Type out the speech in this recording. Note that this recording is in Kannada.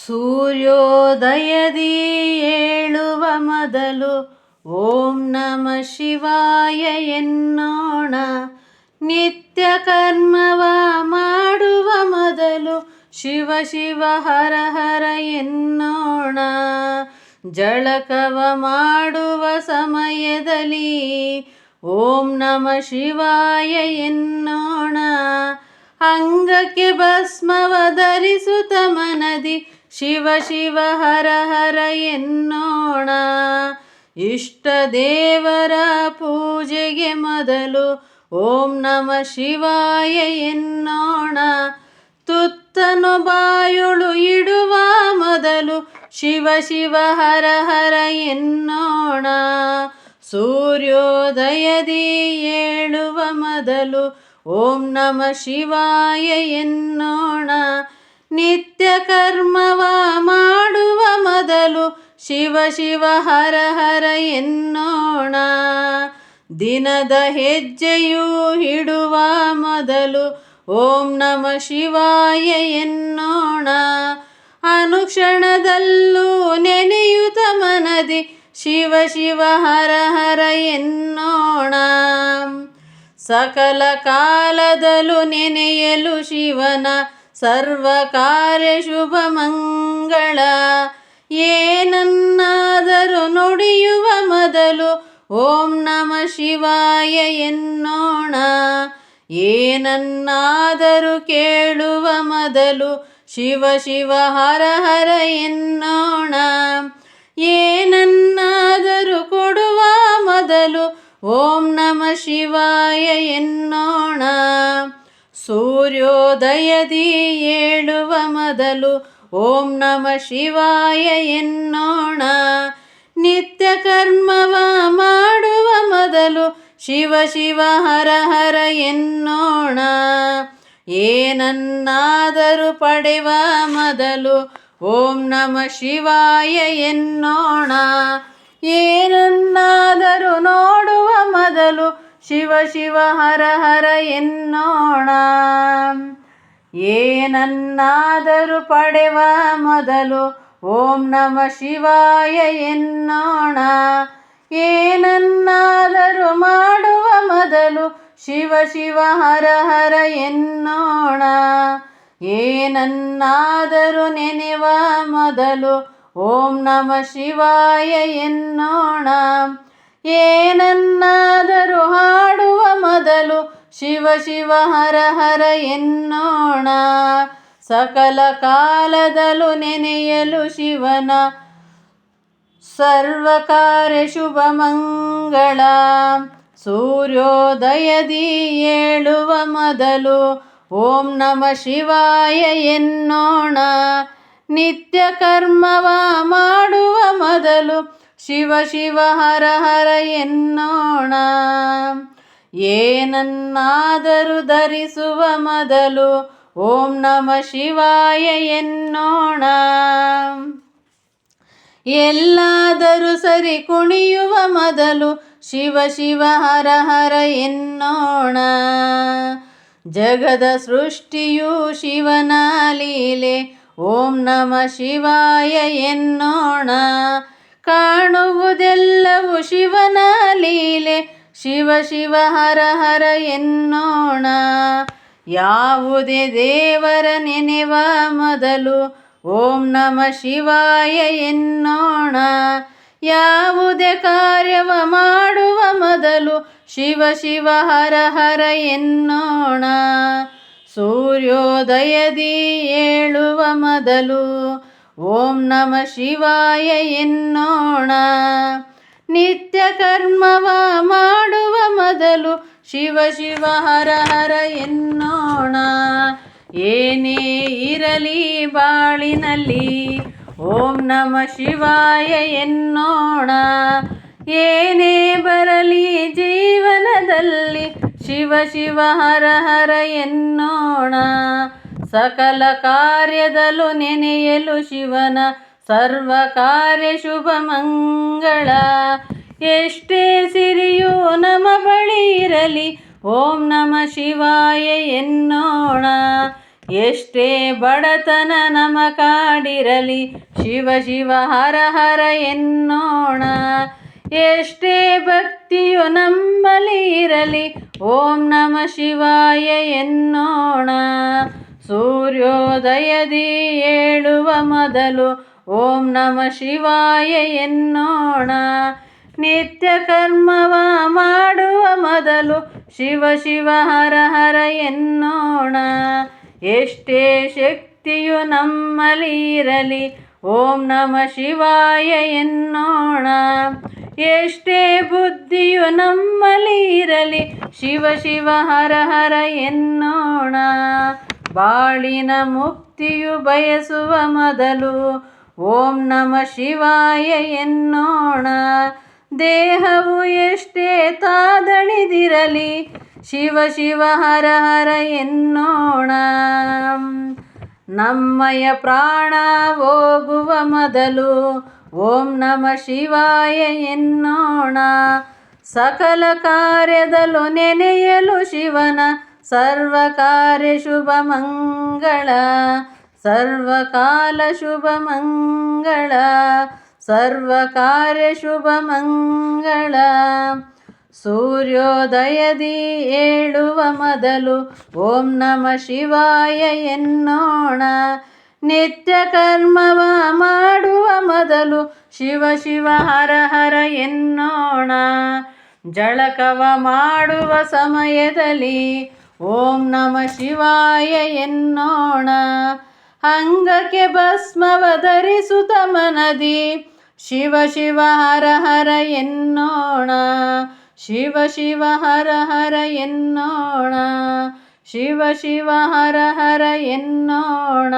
ಸೂರ್ಯೋದಯದಿ ಏಳುವ ಮೊದಲು ಓಂ ನಮ ಶಿವಾಯ ಎನ್ನೋಣ. ನಿತ್ಯ ಕರ್ಮವ ಮಾಡುವ ಮೊದಲು ಶಿವ ಶಿವ ಹರ ಹರ ಎನ್ನೋಣ. ಜಳಕವ ಮಾಡುವ ಸಮಯದಲ್ಲಿ ಓಂ ನಮ ಶಿವಾಯ ಎನ್ನೋಣ. ಅಂಗಕ್ಕೆ ಭಸ್ಮವ ಧರಿಸುತ್ತ ಮನದಿ ಶಿವ ಶಿವ ಹರ ಹರ ಎನ್ನೋಣ. ಇಷ್ಟ ದೇವರ ಪೂಜೆಗೆ ಮೊದಲು ಓಂ ನಮ ಶಿವಾಯ ಎನ್ನೋಣ. ತುತ್ತನು ಬಾಯೊಳು ಇಡುವ ಮೊದಲು ಶಿವ ಶಿವ ಹರ ಹರ ಎನ್ನೋಣ. ಸೂರ್ಯೋದಯದಿ ಏಳುವ ಮೊದಲು ಓಂ ನಮ ಶಿವಾಯ ಎನ್ನೋಣ. ನಿತ್ಯ ಕರ್ಮವ ಮಾಡುವ ಮೊದಲು ಶಿವ ಶಿವ ಹರ ಹರ ಎನ್ನೋಣ. ದಿನದ ಹೆಜ್ಜೆಯು ಇಡುವ ಮೊದಲು ಓಂ ನಮ ಶಿವಾಯ ಎನ್ನೋಣ. ಅನುಕ್ಷಣದಲ್ಲೂ ನೆನೆಯುತ್ತ ಮನದಿ ಶಿವ ಶಿವ ಹರ ಹರ ಎನ್ನೋಣ. ಸಕಲ ಕಾಲದಲ್ಲೂ ನೆನೆಯಲು ಶಿವನ ಸರ್ವ ಕಾರ್ಯ ಶುಭ ಮಂಗಳ. ಏನನ್ನಾದರೂ ನುಡಿಯುವ ಮೊದಲು ಓಂ ನಮ ಶಿವಾಯ ಎನ್ನೋಣ. ಏನನ್ನಾದರೂ ಕೇಳುವ ಮೊದಲು ಶಿವ ಶಿವ ಹರ ಹರ ಎನ್ನೋಣ. ಏನನ್ನಾದರೂ ಕೊಡುವ ಮೊದಲು ಓಂ ನಮ ಶಿವಾಯ ಎನ್ನೋಣ. ಸೂರ್ಯೋದಯದಿ ಏಳುವ ಮೊದಲು ಓಂ ನಮ ಶಿವಾಯ ಎನ್ನೋಣ. ನಿತ್ಯ ಕರ್ಮವ ಮಾಡುವ ಮೊದಲು ಶಿವ ಶಿವ ಹರ ಹರ ಎನ್ನೋಣ. ಏನನ್ನಾದರೂ ಪಡೆವ ಮೊದಲು ಓಂ ನಮ ಶಿವಾಯ ಎನ್ನೋಣ. ಏನನ್ನಾದರೂ ನೋಡುವ ಮೊದಲು ಶಿವ ಶಿವ ಹರ ಹರ ಎನ್ನೋಣ. ಏನನ್ನಾದರೂ ಪಡೆವ ಮೊದಲು ಓಂ ನಮ ಶಿವಾಯ ಎನ್ನೋಣ. ಏನನ್ನಾದರೂ ಮಾಡುವ ಮೊದಲು ಶಿವ ಶಿವ ಹರ ಹರ ಎನ್ನೋಣ. ಏನನ್ನಾದರೂ ನೆನೆವ ಮೊದಲು ಓಂ ನಮ ಶಿವಾಯ ಎನ್ನೋಣ. ಏನನ್ನಾದರೂ ಹಾಡುವ ಮೊದಲು ಶಿವ ಶಿವ ಹರ ಹರ ಎನ್ನೋಣ. ಸಕಲ ಕಾಲದಲ್ಲೂ ನೆನೆಯಲು ಶಿವನ ಸರ್ವ ಕಾರ್ಯ ಶುಭ ಮಂಗಳ. ಸೂರ್ಯೋದಯದಿ ಏಳುವ ಮೊದಲು ಓಂ ನಮ ಶಿವಾಯ ಎನ್ನೋಣ. ನಿತ್ಯ ಕರ್ಮವ ಮಾಡುವ ಮೊದಲು ಶಿವ ಶಿವ ಹರ ಹರ ಎನ್ನೋಣ. ಏನನ್ನಾದರೂ ಧರಿಸುವ ಮೊದಲು ಓಂ ನಮ ಶಿವಾಯ ಎನ್ನೋಣ. ಎಲ್ಲಾದರೂ ಸರಿ ಕುಣಿಯುವ ಮೊದಲು ಶಿವ ಶಿವ ಹರ ಹರ ಎನ್ನೋಣ. ಜಗದ ಸೃಷ್ಟಿಯು ಶಿವನ ಲೀಲೆ ಓಂ ನಮ ಶಿವಾಯ ಎನ್ನೋಣ. ಕಾಣುವುದೆಲ್ಲವೂ ಶಿವನ ಲೀಲೆ ಶಿವ ಶಿವ ಹರ ಹರ ಎನ್ನೋಣ. ಯಾವುದೇ ದೇವರ ನೆನೆವ ಮೊದಲು ಓಂ ನಮ ಶಿವಾಯ ಎನ್ನೋಣ. ಯಾವುದೇ ಕಾರ್ಯವ ಮಾಡುವ ಮೊದಲು ಶಿವ ಶಿವ ಹರ ಹರ ಎನ್ನೋಣ. ಸೂರ್ಯೋದಯದಿ ಏಳುವ ಮೊದಲು ಓಂ ನಮ ಶಿವಾಯ ಎನ್ನೋಣ. ನಿತ್ಯ ಕರ್ಮವ ಮಾಡುವ ಮೊದಲು ಶಿವ ಶಿವ ಹರ ಹರ ಎನ್ನೋಣ. ಏನೇ ಇರಲಿ ಬಾಳಿನಲ್ಲಿ ಓಂ ನಮ ಶಿವಾಯ ಎನ್ನೋಣ. ಏನೇ ಬರಲಿ ಜೀವನದಲ್ಲಿ ಶಿವ ಶಿವ ಹರ ಹರ ಎನ್ನೋಣ. ಸಕಲ ಕಾರ್ಯದಲ್ಲೂ ನೆನೆಯಲು ಶಿವನ ಸರ್ವ ಕಾರ್ಯ ಶುಭ ಮಂಗಳ. ಎಷ್ಟೇ ಸಿರಿಯು ನಮ ಬಳಿ ಇರಲಿ ಓಂ ನಮ ಶಿವಾಯ ಎನ್ನೋಣ. ಎಷ್ಟೇ ಬಡತನ ನಮ ಕಾಡಿರಲಿ ಶಿವ ಶಿವ ಹರ ಹರ ಎನ್ನೋಣ. ಎಷ್ಟೇ ಭಕ್ತಿಯು ನಮ್ಮಲ್ಲಿ ಇರಲಿ ಓಂ ನಮ ಶಿವಾಯ ಎನ್ನೋಣ. ಸೂರ್ಯೋದಯದಿ ಏಳುವ ಮೊದಲು ಓಂ ನಮ ಶಿವಾಯ ಎನ್ನೋಣ. ನಿತ್ಯ ಕರ್ಮವ ಮಾಡುವ ಮೊದಲು ಶಿವ ಶಿವ ಹರ ಹರ ಎನ್ನೋಣ. ಎಷ್ಟೇ ಶಕ್ತಿಯು ನಮ್ಮಲ್ಲಿ ಇರಲಿ ಓಂ ನಮ ಶಿವಾಯ ಎನ್ನೋಣ. ಎಷ್ಟೇ ಬುದ್ಧಿಯು ನಮ್ಮಲ್ಲಿ ಇರಲಿ ಶಿವ ಶಿವ ಹರ ಹರ ಎನ್ನೋಣ. ಬಾಳಿನ ಮುಕ್ತಿಯು ಬಯಸುವ ಮೊದಲು ಓಂ ನಮ ಶಿವಾಯ ಎನ್ನೋಣ. ದೇಹವು ಎಷ್ಟೇ ತಾದಣಿದಿರಲಿ ಶಿವ ಶಿವ ಹರ ಹರ ಎನ್ನೋಣ. ನಮ್ಮಯ ಪ್ರಾಣ ಹೋಗುವ ಮೊದಲು ಓಂ ನಮ ಶಿವಾಯ ಎನ್ನೋಣ. ಸಕಲ ಕಾರ್ಯದಲ್ಲೂ ನೆನೆಯಲು ಶಿವನ ಸರ್ವ ಕಾರ್ಯ ಶುಭ ಮಂಗಳ. ಸರ್ವಕಾಲ ಶುಭ ಮಂಗಳ. ಸರ್ವ ಕಾರ್ಯ ಶುಭ ಮಂಗಳ. ಸೂರ್ಯೋದಯದಿ ಏಳುವ ಮೊದಲು ಓಂ ನಮ ಶಿವಾಯ ಎನ್ನೋಣ. ನಿತ್ಯ ಕರ್ಮವ ಮಾಡುವ ಮೊದಲು ಶಿವ ಶಿವ ಹರ ಹರ ಎನ್ನೋಣ. ಜಳಕವ ಮಾಡುವ ಸಮಯದಲ್ಲಿ ಓಂ ನಮ ಶಿವಾಯ ಎನ್ನೋಣ. ಅಂಗಕ್ಕೆ ಭಸ್ಮವ ಧರಿಸುತ್ತ ಮನದಿ ಶಿವ ಶಿವ ಹರ ಹರ ಎನ್ನೋಣ. ಶಿವ ಶಿವ ಹರ ಹರ ಎನ್ನೋಣ. ಶಿವ ಶಿವ ಹರ ಹರ ಎನ್ನೋಣ.